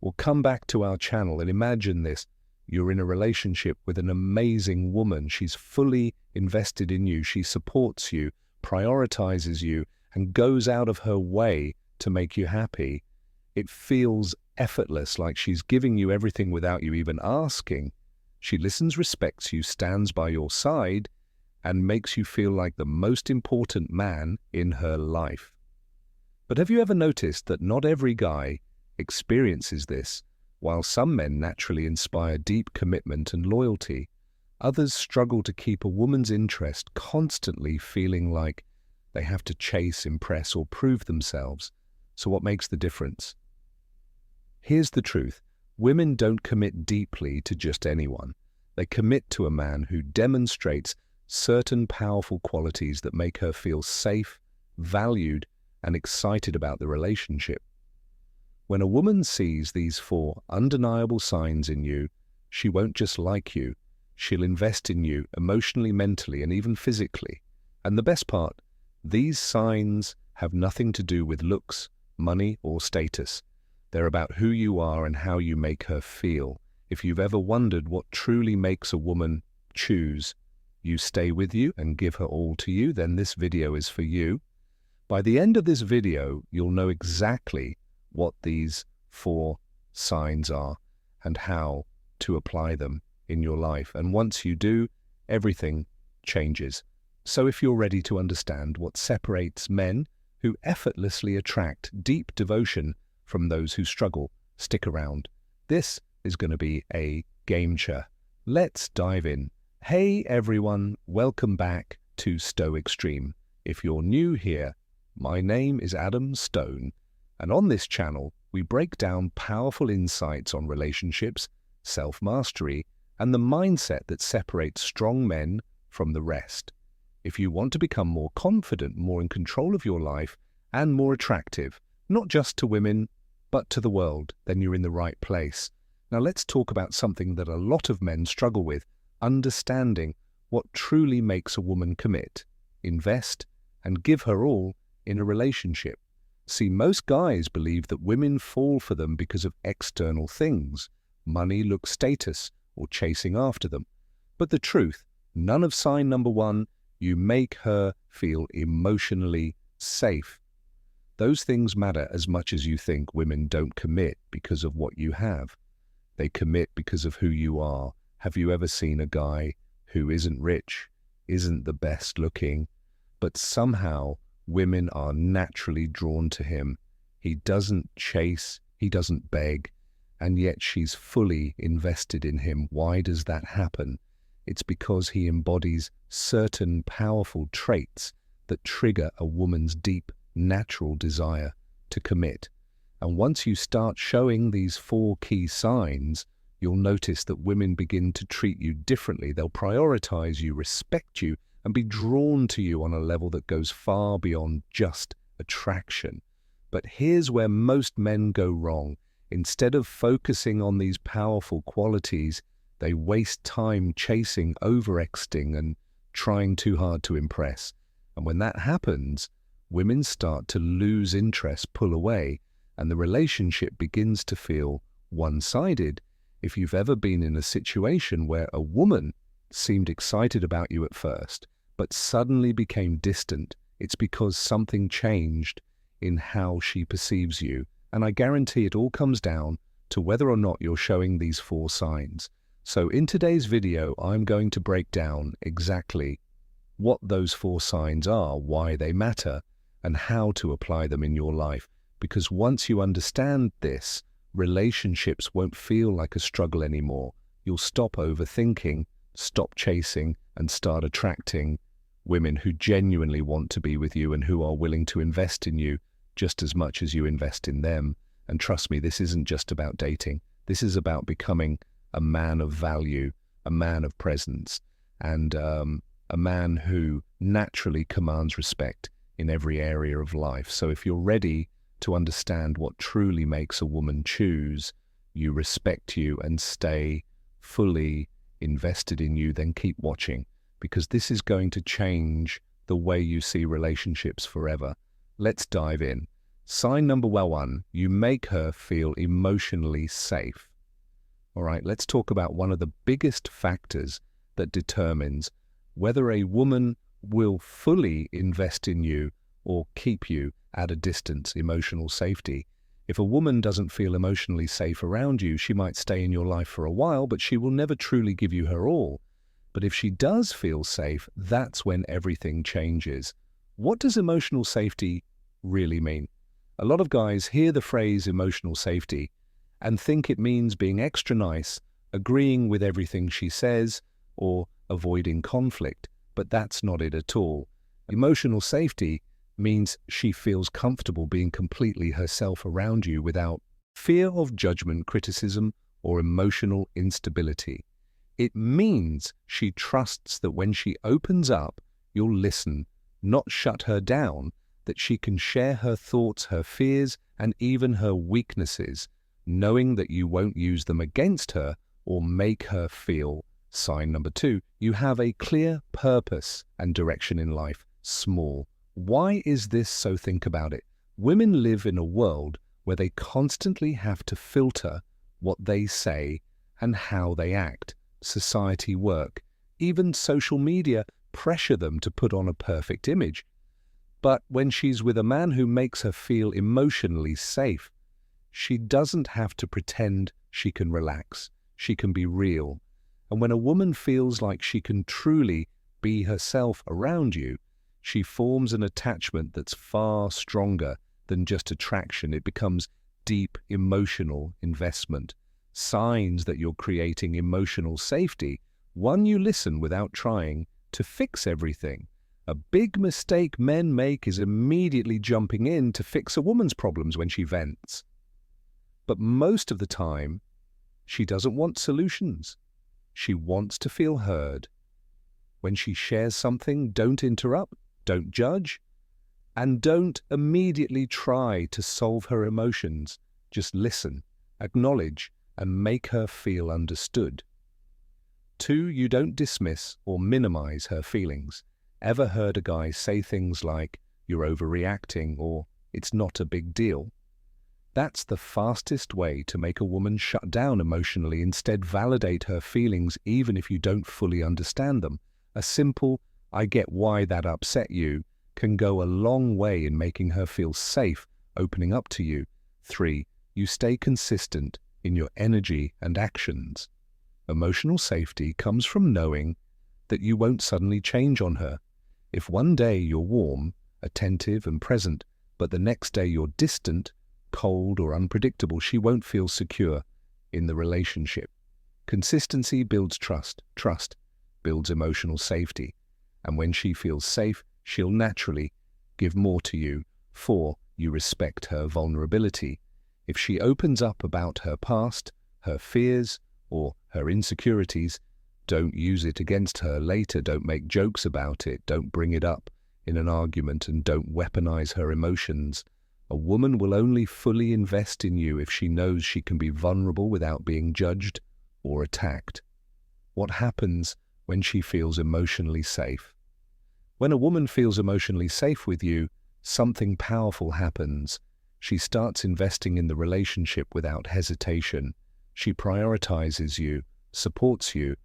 Or come back to our channel and imagine this. You're in a relationship with an amazing woman. She's fully invested in you. She supports you, prioritizes you, and goes out of her way to make you happy. It feels effortless, like she's giving you everything without you even asking. She listens, respects you, stands by your side, and makes you feel like the most important man in her life. But have you ever noticed that not every guy experiences this? While some men naturally inspire deep commitment and loyalty, others struggle to keep a woman's interest, constantly feeling like they have to chase, impress, or prove themselves. So what makes the difference? Here's the truth. Women don't commit deeply to just anyone. They commit to a man who demonstrates certain powerful qualities that make her feel safe, valued, and excited about the relationship. When a woman sees these 4 undeniable signs in you, she won't just like you, she'll invest in you emotionally, mentally, and even physically. And the best part, these signs have nothing to do with looks, money, or status. They're about who you are and how you make her feel. If you've ever wondered what truly makes a woman choose you stay with you and give her all to you, then this video is for you. By the end of this video, you'll know exactly what these 4 signs are and how to apply them in your life. And once you do, everything changes. So if you're ready to understand what separates men who effortlessly attract deep devotion from those who struggle, stick around. This is going to be a game changer. Let's dive in. Hey everyone, welcome back to Stoic Stream. If you're new here, my name is Adam Stone, and on this channel, we break down powerful insights on relationships, self-mastery, and the mindset that separates strong men from the rest. If you want to become more confident, more in control of your life, and more attractive, not just to women, but to the world, then you're in the right place. Now let's talk about something that a lot of men struggle with, understanding what truly makes a woman commit, invest, and give her all in a relationship. See, most guys believe that women fall for them because of external things, money, looks, status, or chasing after them. But the truth, none of sign number 1, you make her feel emotionally safe. Those things matter as much as you think. Women don't commit because of what you have. They commit because of who you are. Have you ever seen a guy who isn't rich, isn't the best looking, but somehow women are naturally drawn to him? He doesn't chase, he doesn't beg, and yet she's fully invested in him. Why does that happen? It's because he embodies certain powerful traits that trigger a woman's deep, natural desire to commit. And once you start showing these 4 key signs, you'll notice that women begin to treat you differently. They'll prioritize you, respect you, and be drawn to you on a level that goes far beyond just attraction. But here's where most men go wrong. Instead of focusing on these powerful qualities, they waste time chasing, overexting, and trying too hard to impress. And when that happens, women start to lose interest, pull away, and the relationship begins to feel one-sided. If you've ever been in a situation where a woman seemed excited about you at first, but suddenly became distant, it's because something changed in how she perceives you. And I guarantee it all comes down to whether or not you're showing these 4 signs. So in today's video, I'm going to break down exactly what those 4 signs are, why they matter, and how to apply them in your life. Because once you understand this, relationships won't feel like a struggle anymore. You'll stop overthinking, stop chasing, and start attracting women who genuinely want to be with you and who are willing to invest in you just as much as you invest in them. And trust me, this isn't just about dating. This is about becoming a man of value, a man of presence, and a man who naturally commands respect in every area of life. So if you're ready to understand what truly makes a woman choose you, respect you, and stay fully invested in you, then keep watching, because this is going to change the way you see relationships forever. Let's dive in. Sign number one, you make her feel emotionally safe. All right, let's talk about one of the biggest factors that determines whether a woman will fully invest in you or keep you at a distance: emotional safety. If a woman doesn't feel emotionally safe around you, she might stay in your life for a while, but she will never truly give you her all. But if she does feel safe, that's when everything changes. What does emotional safety really mean? A lot of guys hear the phrase emotional safety and think it means being extra nice, agreeing with everything she says, or avoiding conflict. But that's not it at all. Emotional safety means she feels comfortable being completely herself around you without fear of judgment, criticism, or emotional instability. It means she trusts that when she opens up, you'll listen, not shut her down, that she can share her thoughts, her fears, and even her weaknesses, knowing that you won't use them against her or make her feel. Sign number two, you have a clear purpose and direction in life. Small. Why is this so? Think about it. Women live in a world where they constantly have to filter what they say and how they act. Society, work, even social media pressure them to put on a perfect image. But when she's with a man who makes her feel emotionally safe, she doesn't have to pretend. She can relax. She can be real. And when a woman feels like she can truly be herself around you, she forms an attachment that's far stronger than just attraction. It becomes deep emotional investment. Signs that you're creating emotional safety. One, you listen without trying to fix everything. A big mistake men make is immediately jumping in to fix a woman's problems when she vents. But most of the time, she doesn't want solutions. She wants to feel heard. When she shares something, don't interrupt, don't judge, and don't immediately try to solve her emotions. Just listen, acknowledge, and make her feel understood. 2, you don't dismiss or minimize her feelings. Ever heard a guy say things like, "You're overreacting," or "It's not a big deal"? That's the fastest way to make a woman shut down emotionally. Instead, validate her feelings even if you don't fully understand them. A simple, "I get why that upset you," can go a long way in making her feel safe, opening up to you. 3, you stay consistent in your energy and actions. Emotional safety comes from knowing that you won't suddenly change on her. If one day you're warm, attentive, and present, but the next day you're distant, cold, or unpredictable, she won't feel secure in the relationship. Consistency builds trust. Trust builds emotional safety. And when she feels safe, she'll naturally give more to you. 4, you respect her vulnerability. If she opens up about her past, her fears, or her insecurities, don't use it against her later. Don't make jokes about it. Don't bring it up in an argument, and don't weaponize her emotions. A woman will only fully invest in you if she knows she can be vulnerable without being judged or attacked. What happens when she feels emotionally safe? When a woman feels emotionally safe with you, something powerful happens. She starts investing in the relationship without hesitation. She prioritizes you, supports you,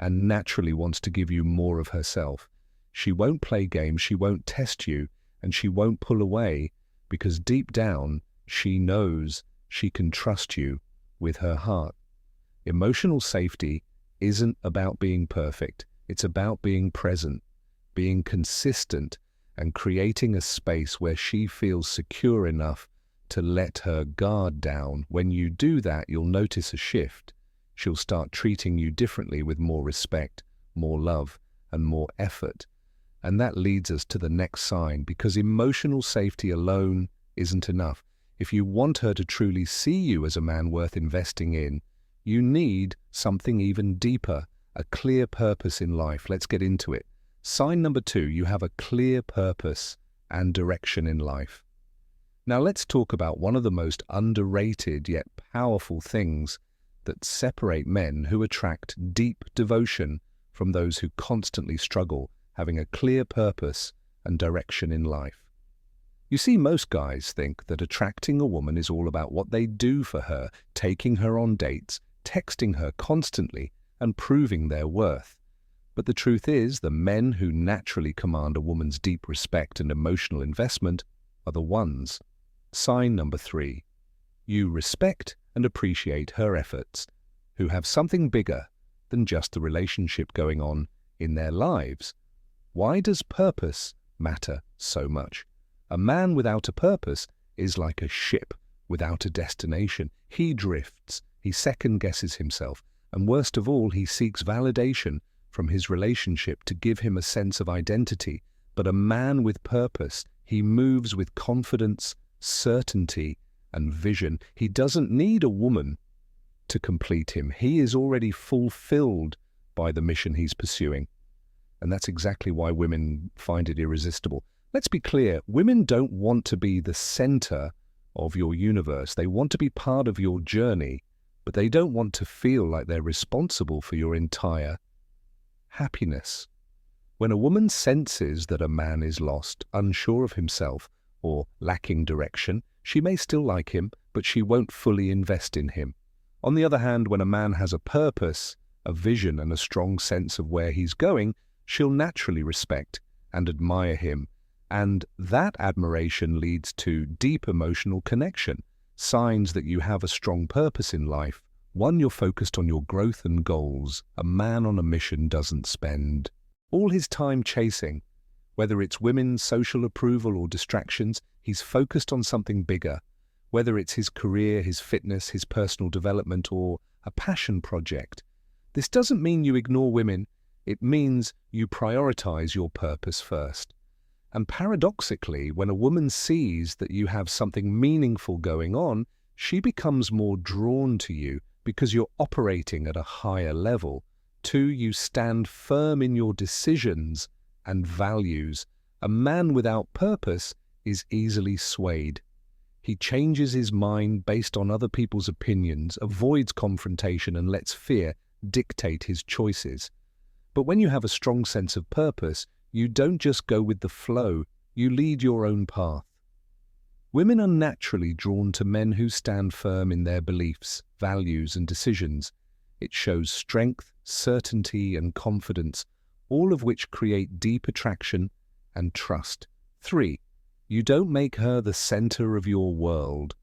and naturally wants to give you more of herself. She won't play games, she won't test you, and she won't pull away, because deep down, she knows she can trust you with her heart. Emotional safety isn't about being perfect. It's about being present, being consistent, and creating a space where she feels secure enough to let her guard down. When you do that, you'll notice a shift. She'll start treating you differently, with more respect, more love, and more effort. And that leads us to the next sign, because emotional safety alone isn't enough. If you want her to truly see you as a man worth investing in, you need something even deeper, a clear purpose in life. Let's get into it. Sign number 2, you have a clear purpose and direction in life. Now let's talk about one of the most underrated yet powerful things that separate men who attract deep devotion from those who constantly struggle, having a clear purpose and direction in life. You see, most guys think that attracting a woman is all about what they do for her, taking her on dates, texting her constantly, and proving their worth. But the truth is, the men who naturally command a woman's deep respect and emotional investment are the ones. Sign number 3. You respect and appreciate her efforts, who have something bigger than just the relationship going on in their lives. Why does purpose matter so much? A man without a purpose is like a ship without a destination. He drifts, he second-guesses himself, and worst of all, he seeks validation from his relationship to give him a sense of identity. But a man with purpose, he moves with confidence, certainty, and vision. He doesn't need a woman to complete him. He is already fulfilled by the mission he's pursuing. And that's exactly why women find it irresistible. Let's be clear, women don't want to be the center of your universe. They want to be part of your journey, but they don't want to feel like they're responsible for your entire happiness. When a woman senses that a man is lost, unsure of himself, or lacking direction, she may still like him, but she won't fully invest in him. On the other hand, when a man has a purpose, a vision, and a strong sense of where he's going, she'll naturally respect and admire him. And that admiration leads to deep emotional connection, signs that you have a strong purpose in life. One, you're focused on your growth and goals. A man on a mission doesn't spend all his time chasing, whether it's women's social approval or distractions. He's focused on something bigger, whether it's his career, his fitness, his personal development, or a passion project. This doesn't mean you ignore women. It means you prioritize your purpose first. And paradoxically, when a woman sees that you have something meaningful going on, she becomes more drawn to you because you're operating at a higher level. 2, you stand firm in your decisions and values. A man without purpose is easily swayed. He changes his mind based on other people's opinions, avoids confrontation, and lets fear dictate his choices. But when you have a strong sense of purpose, you don't just go with the flow, you lead your own path. Women are naturally drawn to men who stand firm in their beliefs, values, and decisions. It shows strength, certainty, and confidence, all of which create deep attraction and trust. 3, you don't make her the center of your world.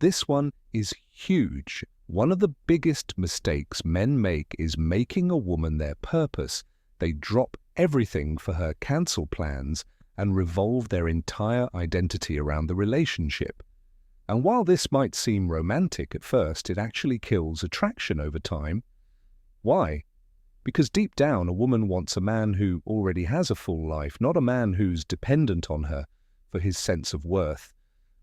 This one is huge. One of the biggest mistakes men make is making a woman their purpose. They drop everything for her, cancel plans, and revolve their entire identity around the relationship. And while this might seem romantic at first, it actually kills attraction over time. Why? Because deep down, a woman wants a man who already has a full life, not a man who's dependent on her for his sense of worth.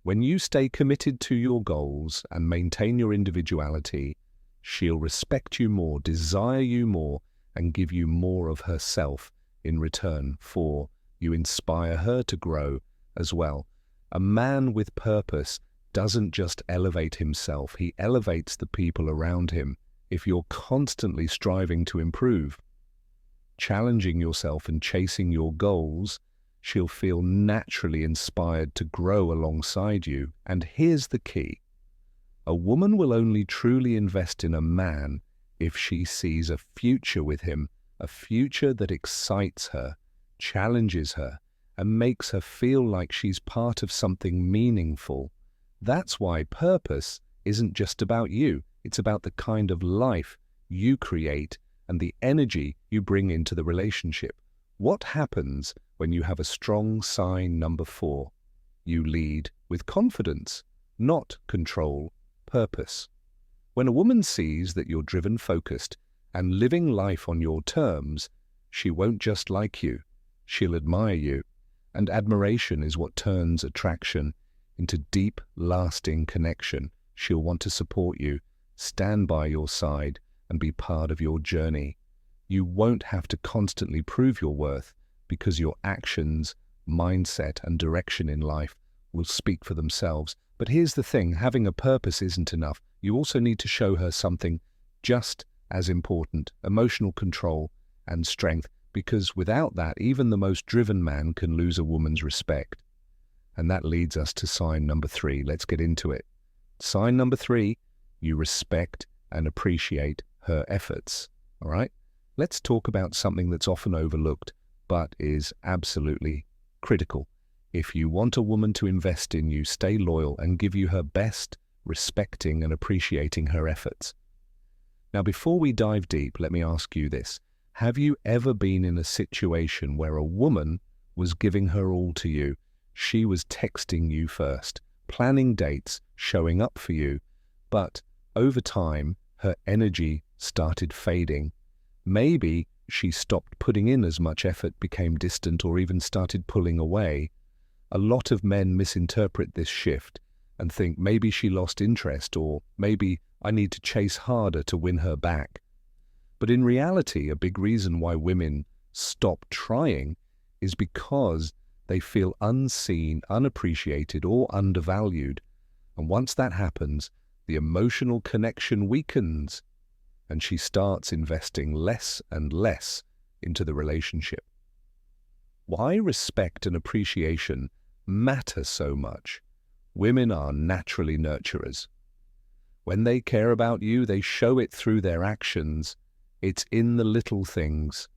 When you stay committed to your goals and maintain your individuality, she'll respect you more, desire you more, and give you more of herself in return. 4, you inspire her to grow as well. A man with purpose doesn't just elevate himself, he elevates the people around him. If you're constantly striving to improve, challenging yourself and chasing your goals, she'll feel naturally inspired to grow alongside you. And here's the key. A woman will only truly invest in a man if she sees a future with him, a future that excites her, challenges her, and makes her feel like she's part of something meaningful. That's why purpose isn't just about you. It's about the kind of life you create and the energy you bring into the relationship. What happens when you have a strong sign number 4? You lead with confidence, not control, purpose. When a woman sees that you're driven, focused, and living life on your terms, she won't just like you, she'll admire you. And admiration is what turns attraction into deep, lasting connection. She'll want to support you, stand by your side, and be part of your journey. You won't have to constantly prove your worth because your actions, mindset, and direction in life will speak for themselves. But here's the thing, having a purpose isn't enough. You also need to show her something just as important, emotional control and strength, because without that, even the most driven man can lose a woman's respect. And that leads us to sign number 3. Let's get into it. Sign number 3, you respect and appreciate her efforts. All right? Let's talk about something that's often overlooked, but is absolutely critical. If you want a woman to invest in you, stay loyal, and give you her best, respecting and appreciating her efforts. Now, before we dive deep, let me ask you this. Have you ever been in a situation where a woman was giving her all to you? She was texting you first, planning dates, showing up for you, but over time, her energy started fading. Maybe she stopped putting in as much effort, became distant, or even started pulling away. A lot of men misinterpret this shift and think maybe she lost interest, or maybe I need to chase harder to win her back. But in reality, a big reason why women stop trying is because they feel unseen, unappreciated, or undervalued. And once that happens, the emotional connection weakens, and she starts investing less and less into the relationship. Why respect and appreciation matter so much? Women are naturally nurturers. When they care about you, they show it through their actions. It's in the little things,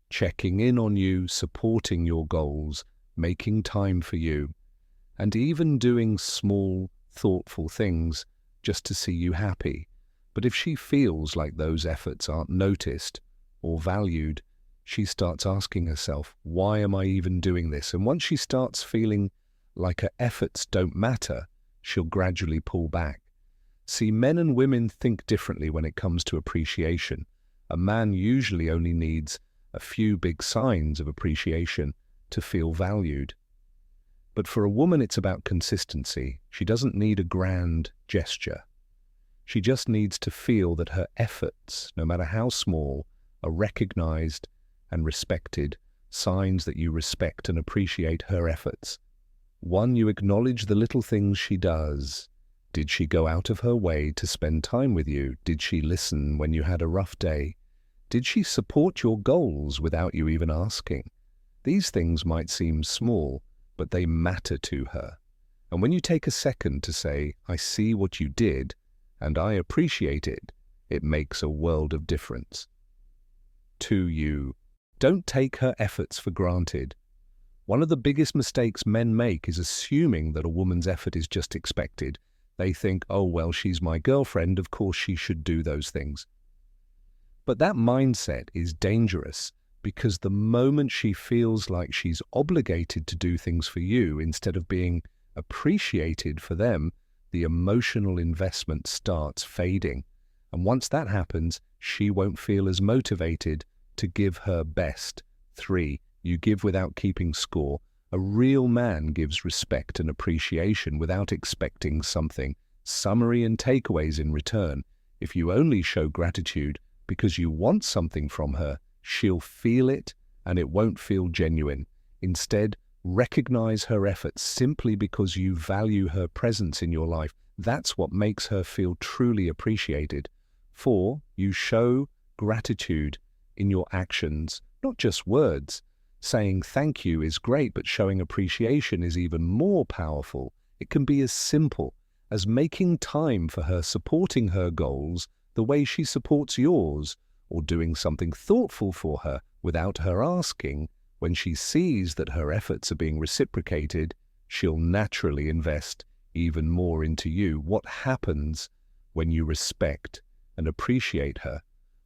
checking in on you, supporting your goals, making time for you, and even doing small, thoughtful things just to see you happy. But if she feels like those efforts aren't noticed or valued, she starts asking herself, why am I even doing this? And once she starts feeling like her efforts don't matter, she'll gradually pull back. See, men and women think differently when it comes to appreciation. A man usually only needs a few big signs of appreciation to feel valued. But for a woman, it's about consistency. She doesn't need a grand gesture. She just needs to feel that her efforts, no matter how small, are recognized and respected, signs that you respect and appreciate her efforts. 1, you acknowledge the little things she does. Did she go out of her way to spend time with you? Did she listen when you had a rough day? Did she support your goals without you even asking? These things might seem small, but they matter to her. And when you take a second to say, I see what you did, and I appreciate it, it makes a world of difference. 2, you don't take her efforts for granted. One of the biggest mistakes men make is assuming that a woman's effort is just expected. They think, oh, well, she's my girlfriend, of course she should do those things. But that mindset is dangerous, because the moment she feels like she's obligated to do things for you instead of being appreciated for them, the emotional investment starts fading. And once that happens, she won't feel as motivated to give her best. 3, you give without keeping score. A real man gives respect and appreciation without expecting something, summary and takeaways in return. If you only show gratitude because you want something from her, she'll feel it and it won't feel genuine. Instead, recognize her efforts simply because you value her presence in your life. That's what makes her feel truly appreciated. 4, you show gratitude in your actions, not just words. Saying thank you is great, but showing appreciation is even more powerful. It can be as simple as making time for her, supporting her goals the way she supports yours, or doing something thoughtful for her without her asking. When she sees that her efforts are being reciprocated, she'll naturally invest even more into you. What happens when you respect and appreciate her?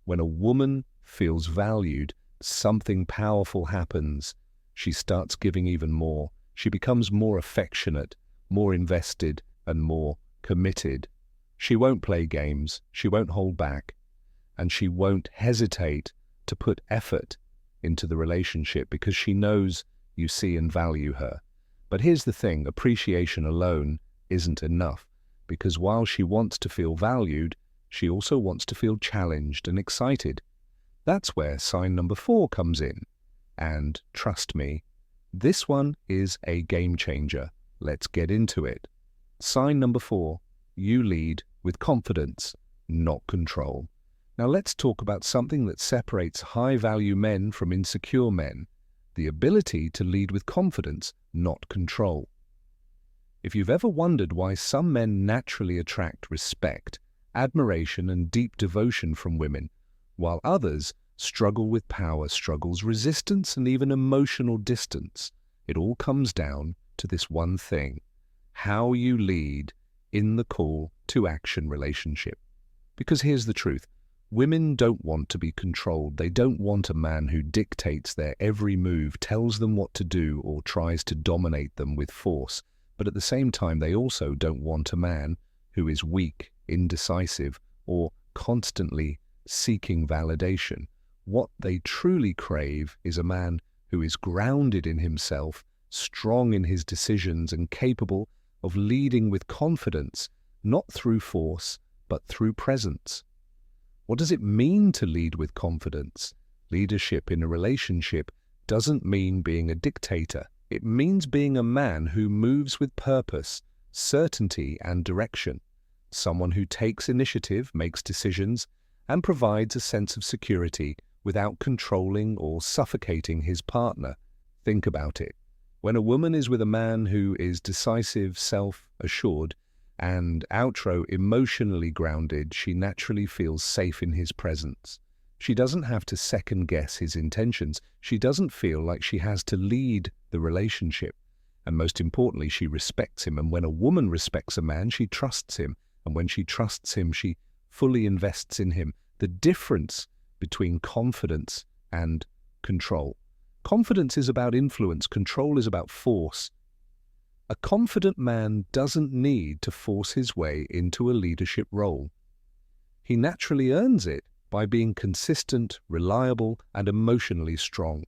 When a woman feels valued, something powerful happens. She starts giving even more. She becomes more affectionate, more invested, and more committed. She won't play games, she won't hold back, and she won't hesitate to put effort into the relationship because she knows you see and value her. But here's the thing, appreciation alone isn't enough, because while she wants to feel valued, she also wants to feel challenged and excited. That's where sign number 4 comes in. And trust me, this one is a game changer. Let's get into it. Sign number 4, you lead with confidence, not control. Now let's talk about something that separates high-value men from insecure men, the ability to lead with confidence, not control. If you've ever wondered why some men naturally attract respect, admiration, and deep devotion from women, while others struggle with power struggles, resistance, and even emotional distance, it all comes down to this one thing: how you lead in the call to action relationship. Because here's the truth. Women don't want to be controlled. They don't want a man who dictates their every move, tells them what to do, or tries to dominate them with force. But at the same time, they also don't want a man who is weak, indecisive, or constantly seeking validation. What they truly crave is a man who is grounded in himself, strong in his decisions, and capable of leading with confidence, not through force, but through presence. What does it mean to lead with confidence? Leadership in a relationship doesn't mean being a dictator. It means being a man who moves with purpose, certainty, and direction. Someone who takes initiative, makes decisions, and provides a sense of security without controlling or suffocating his partner. Think about it. When a woman is with a man who is decisive, self-assured, and emotionally grounded, she naturally feels safe in his presence. She doesn't have to second-guess his intentions. She doesn't feel like she has to lead the relationship. And most importantly, she respects him. And when a woman respects a man, she trusts him. And when she trusts him, she fully invests in him. The difference between confidence and control. Confidence is about influence. Control is about force. A confident man doesn't need to force his way into a leadership role. He naturally earns it by being consistent, reliable, and emotionally strong.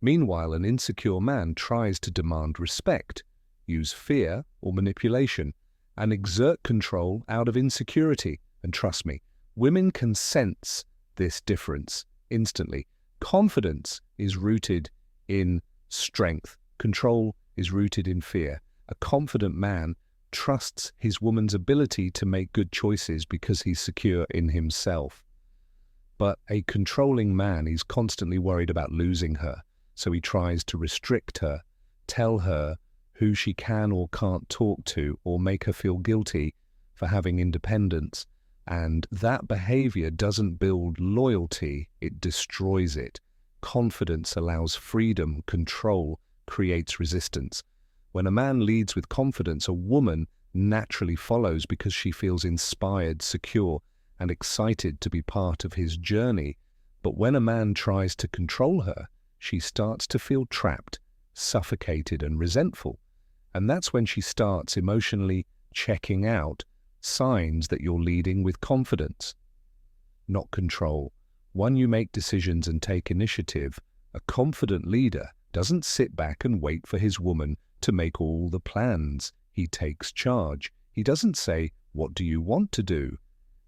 Meanwhile, an insecure man tries to demand respect, use fear or manipulation, and exert control out of insecurity. And trust me, women can sense this difference instantly. Confidence is rooted in strength. Control is rooted in fear. A confident man trusts his woman's ability to make good choices because he's secure in himself. But a controlling man is constantly worried about losing her, so he tries to restrict her, tell her who she can or can't talk to, or make her feel guilty for having independence. And that behavior doesn't build loyalty, it destroys it. Confidence allows freedom, control creates resistance. When a man leads with confidence, a woman naturally follows because she feels inspired, secure, and excited to be part of his journey. But when a man tries to control her, she starts to feel trapped, suffocated, and resentful. And that's when she starts emotionally checking out, signs that you're leading with confidence, not control. When you make decisions and take initiative, a confident leader doesn't sit back and wait for his woman to make all the plans. He takes charge. He doesn't say, "What do you want to do?"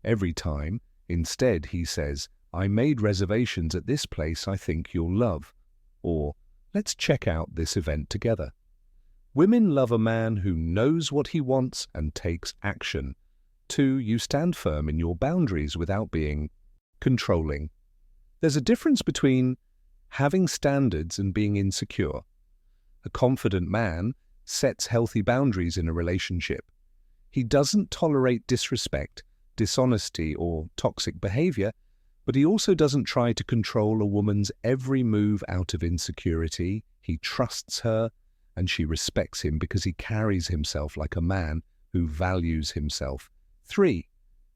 every time. Instead, he says, "I made reservations at this place I think you'll love," or "Let's check out this event together." Women love a man who knows what he wants and takes action. 2, you stand firm in your boundaries without being controlling. There's a difference between having standards and being insecure. A confident man sets healthy boundaries in a relationship. He doesn't tolerate disrespect, dishonesty, or toxic behavior, but he also doesn't try to control a woman's every move out of insecurity. He trusts her, and she respects him because he carries himself like a man who values himself. 3,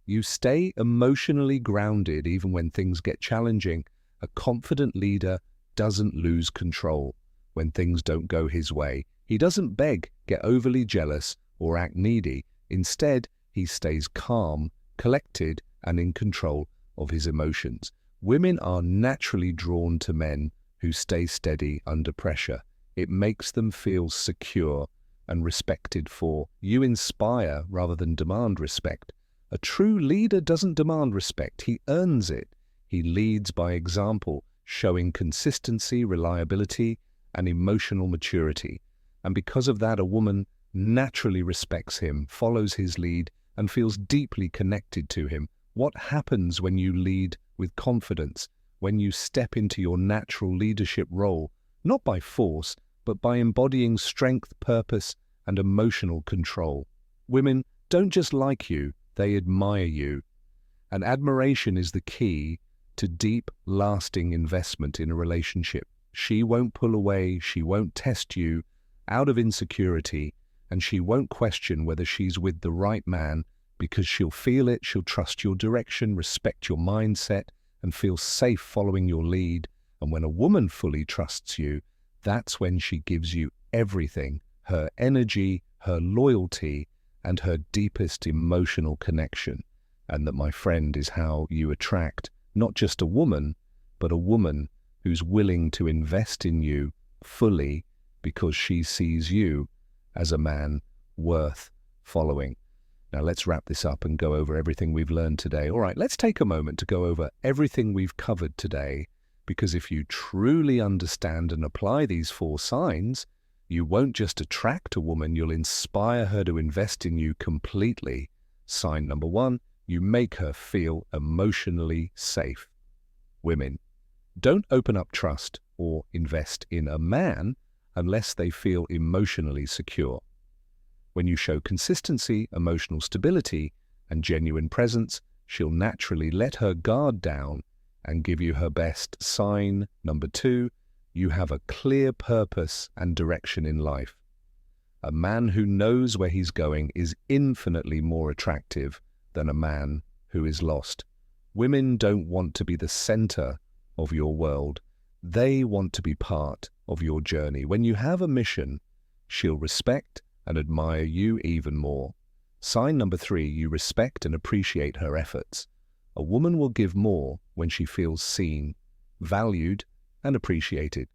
you stay emotionally grounded even when things get challenging. A confident leader doesn't lose control when things don't go his way. He doesn't beg, get overly jealous, or act needy. Instead, he stays calm, collected, and in control of his emotions. Women are naturally drawn to men who stay steady under pressure. It makes them feel secure and respected for. You inspire rather than demand respect. A true leader doesn't demand respect, he earns it. He leads by example, showing consistency, reliability, and emotional maturity. And because of that, a woman naturally respects him, follows his lead, and feels deeply connected to him. What happens when you lead with confidence, when you step into your natural leadership role, not by force, but by embodying strength, purpose, and emotional control. Women don't just like you, they admire you. And admiration is the key to deep, lasting investment in a relationship. She won't pull away, she won't test you out of insecurity, and she won't question whether she's with the right man, because she'll feel it, she'll trust your direction, respect your mindset, and feel safe following your lead. And when a woman fully trusts you, that's when she gives you everything, her energy, her loyalty, and her deepest emotional connection. And that, my friend, is how you attract not just a woman, but a woman who's willing to invest in you fully because she sees you as a man worth following. Now let's wrap this up and go over everything we've learned today. All right, let's take a moment to go over everything we've covered today, because if you truly understand and apply these 4 signs, you won't just attract a woman, you'll inspire her to invest in you completely. Sign number 1, you make her feel emotionally safe. Women, don't open up trust or invest in a man unless they feel emotionally secure. When you show consistency, emotional stability, and genuine presence, she'll naturally let her guard down and give you her best. Sign number 2, you have a clear purpose and direction in life. A man who knows where he's going is infinitely more attractive than a man who is lost. Women don't want to be the center of your world. They want to be part of your journey. When you have a mission, she'll respect and admire you even more. Sign number 3, you respect and appreciate her efforts. A woman will give more when she feels seen, valued, and appreciated.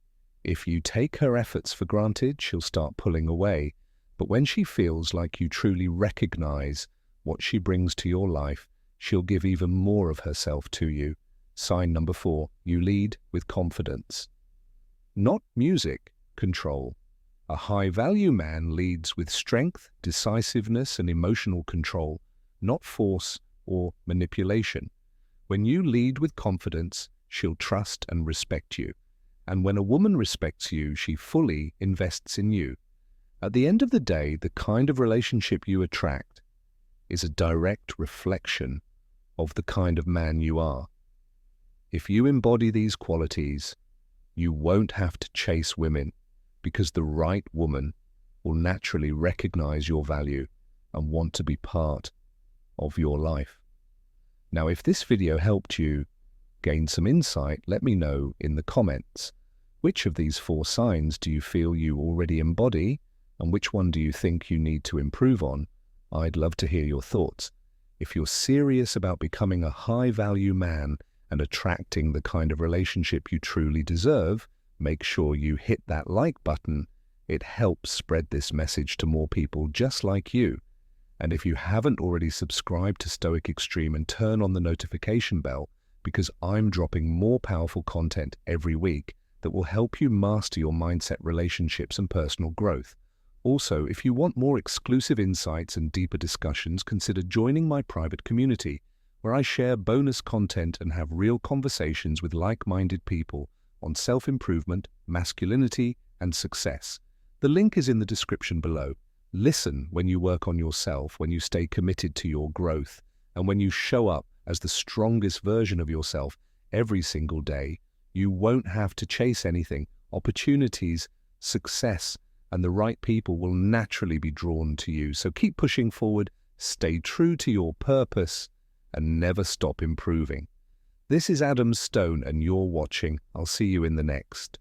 If you take her efforts for granted, she'll start pulling away. But when she feels like you truly recognize what she brings to your life, she'll give even more of herself to you. Sign number 4, you lead with confidence. Not music, control. A high-value man leads with strength, decisiveness, and emotional control, not force or manipulation. When you lead with confidence, she'll trust and respect you. And when a woman respects you, she fully invests in you. At the end of the day, the kind of relationship you attract is a direct reflection of the kind of man you are. If you embody these qualities, you won't have to chase women, because the right woman will naturally recognize your value and want to be part of your life. Now, if this video helped you gain some insight, let me know in the comments. Which of these 4 signs do you feel you already embody, and which one do you think you need to improve on? I'd love to hear your thoughts. If you're serious about becoming a high-value man and attracting the kind of relationship you truly deserve, make sure you hit that like button. It helps spread this message to more people just like you. And if you haven't already subscribed to Stoic Extreme, and turn on the notification bell, because I'm dropping more powerful content every week that will help you master your mindset, relationships, and personal growth. Also, if you want more exclusive insights and deeper discussions, consider joining my private community, where I share bonus content and have real conversations with like-minded people on self-improvement, masculinity, and success. The link is in the description below. Listen when you work on yourself, when you stay committed to your growth, and when you show up as the strongest version of yourself every single day. You won't have to chase anything. Opportunities, success, and the right people will naturally be drawn to you. So keep pushing forward, stay true to your purpose, and never stop improving. This is Adam Stone, and you're watching. I'll see you in the next.